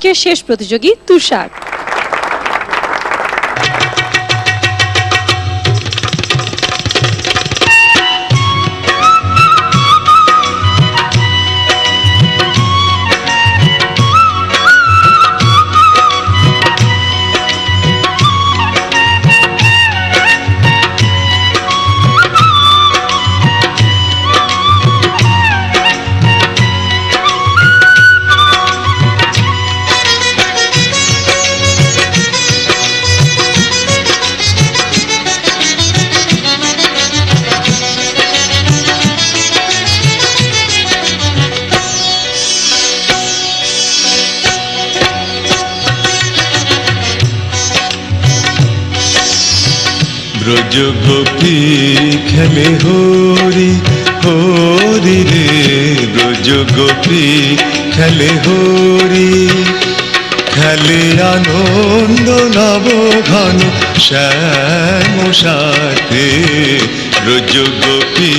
কে শেষ প্রতিযোগী তুষার। ব্রজ গোপী খেলে হরি হরি রে, ব্রজ গোপী খেলে হরি, খেলে আনন্দ নব ঘন শ্যাম সাথে, ব্রজ গোপী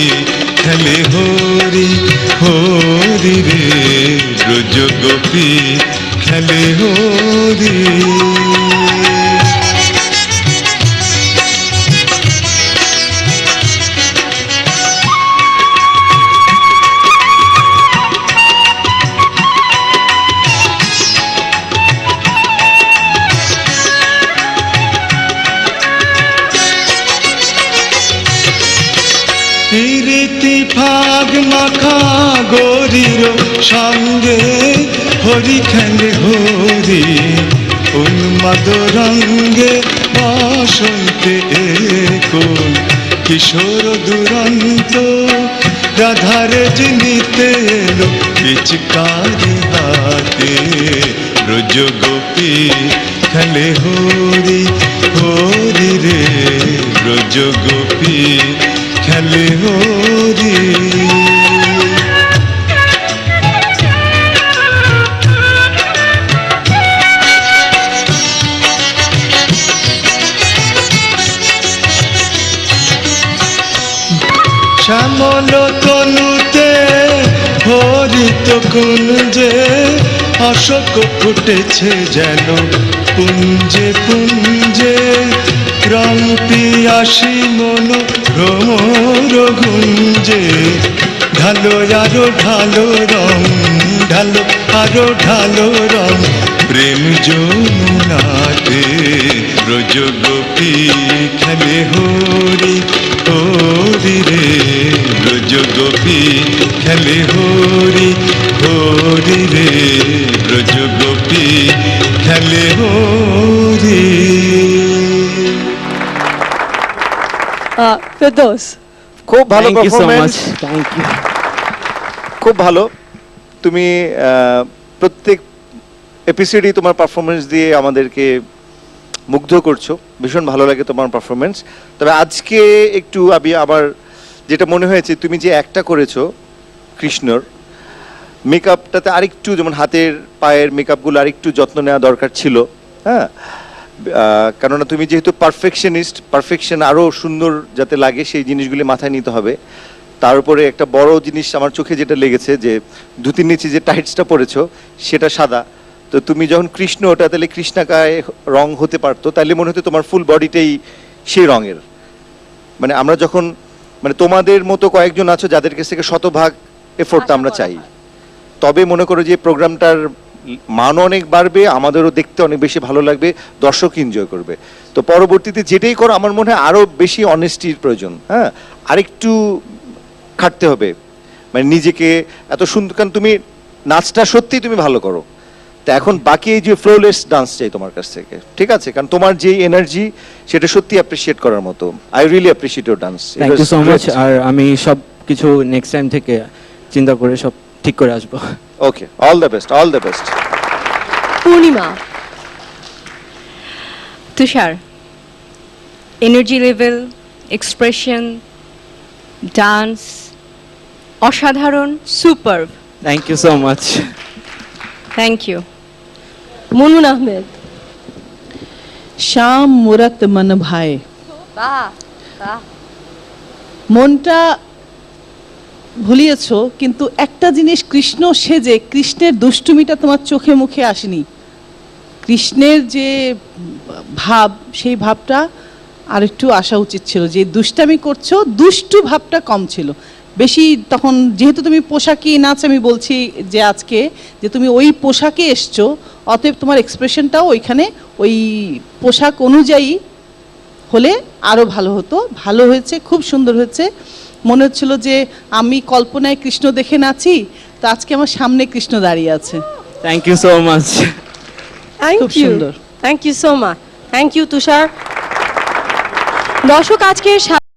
খেলে হরি হরি রে, ব্রজ গোপী খেলে হরি। প্রীতি ফাগ মাখা গরির সঙ্গে হরি খেলে হরি, উন্মাদ রঙ্গে বসন্তে কোন কিশোর দুরন্ত, রাধারে জিনিতে এলো পিচকারি হাতে, ব্রজ গোপী খেলে হরি হরি রে, ব্রজ গোপী খেলে হরি। শ্যামল তনুতে হরিত কুঞ্জে, অশোক ফুটেছে যেন পুঞ্জে পুঞ্জে, রং পিয়াসী মন ভ্রমর গুঞ্জে, ঢালো আরো ঢালো রং, ঢালো আরো ঢালো রং, প্রেম যমুনাতে, ব্রজ গোপী খেলে হরি হরি রে, ব্রজ গোপী খেলে হরি হরি রে, ব্রজ গোপী খেলে হরি। ফেরদৌস, খুব ভালো পারফরম্যান্স, থ্যাংক ইউ। খুব ভালো। তুমি প্রত্যেক এপিসোডেই তোমার পারফরমেন্স দিয়ে আমাদেরকে মুগ্ধ করছো, ভীষণ ভালো লাগে তোমার পারফরমেন্স। তবে আজকে একটু আমি আবার যেটা মনে হয়েছে, তুমি যে একটা করেছো কৃষ্ণর মেকআপটাতে আরেকটু, যেমন হাতের পায়ের মেকআপগুলো আরেকটু যত্ন নেওয়া দরকার ছিল, হ্যাঁ, কেননা তুমি যেহেতু পারফেকশনিস্ট, পারফেকশন আরও সুন্দর যাতে লাগে সেই জিনিসগুলি মাথায় নিতে হবে। তার উপরে একটা বড় জিনিস আমার চোখে যেটা লেগেছে, যে ধুতির নিচে যে টাইটসটা পরেছো সেটা সাদা, তো তুমি যখন কৃষ্ণ ওটা তাহলে কৃষ্ণাকায় রং হতে পারতো, তাহলে মনে হতো তোমার ফুল বডিটাই সেই রঙের। মানে আমরা যখন, মানে তোমাদের মতো কয়েকজন আছো যাদের কাছ থেকে শতভাগ এফোর্টটা আমরা চাই, তবে মনে করো যে প্রোগ্রামটার মান অনেক বাড়বে, আমাদেরও দেখতে অনেক বেশি ভালো লাগবে, দর্শক এনজয় করবে। তো পরবর্তীতে যেটাই করো আমার মনে হয় আরও বেশি অনেস্টির প্রয়োজন, হ্যাঁ, আরেকটু খাটতে হবে, মানে নিজেকে এত সুন্দর, কারণ তুমি নাচটা সত্যিই তুমি ভালো করো, তা এখন বাকি এই যে ফ্লোলেস ডান্স চাই তোমার কাছ থেকে, ঠিক আছে, কারণ তোমার যে এনার্জি সেটা সত্যি অ্যাপ্রিসিয়েট করার মতো। I really appreciate your dance. Thank you so much. আর আমি সব কিছু নেক্সট টাইম থেকে চিন্তা করে সব ঠিক করে আসবো। Okay, all the best, all the best. Purnima. Tushar, energy level, expression, dance অসাধারণ, superb. Thank you so much. Thank you. Munmun Ahmed. Shyam মুরত মন ভাই, বাহ বাহ, মনটা ভুলিয়েছো, কিন্তু একটা জিনিস, কৃষ্ণ সেজে কৃষ্ণের দুষ্টুমিটা তোমার চোখে মুখে আসেনি, কৃষ্ণের যে ভাব, সেই ভাবটা আর একটু আসা উচিত ছিল। যে দুষ্টামি করছো, দুষ্টু ভাবটা কম ছিল বেশি। তখন যেহেতু তুমি পোশাকি নাচ, আমি বলছি যে আজকে যে তুমি ওই পোশাকে এসছো, অতএব তোমার এক্সপ্রেশনটাও ওইখানে ওই পোশাক অনুযায়ী হলে আরও ভালো হতো। ভালো হয়েছে, খুব সুন্দর হয়েছে। মনে হচ্ছিল যে আমি কল্পনায় কৃষ্ণ দেখে নাচি, তো আজকে আমার সামনে কৃষ্ণ দাঁড়িয়ে আছে। Thank you so much. Thank খুব ইউ, সুন্দর। Thank you so much, thank you Tushar. দর্শক আজকে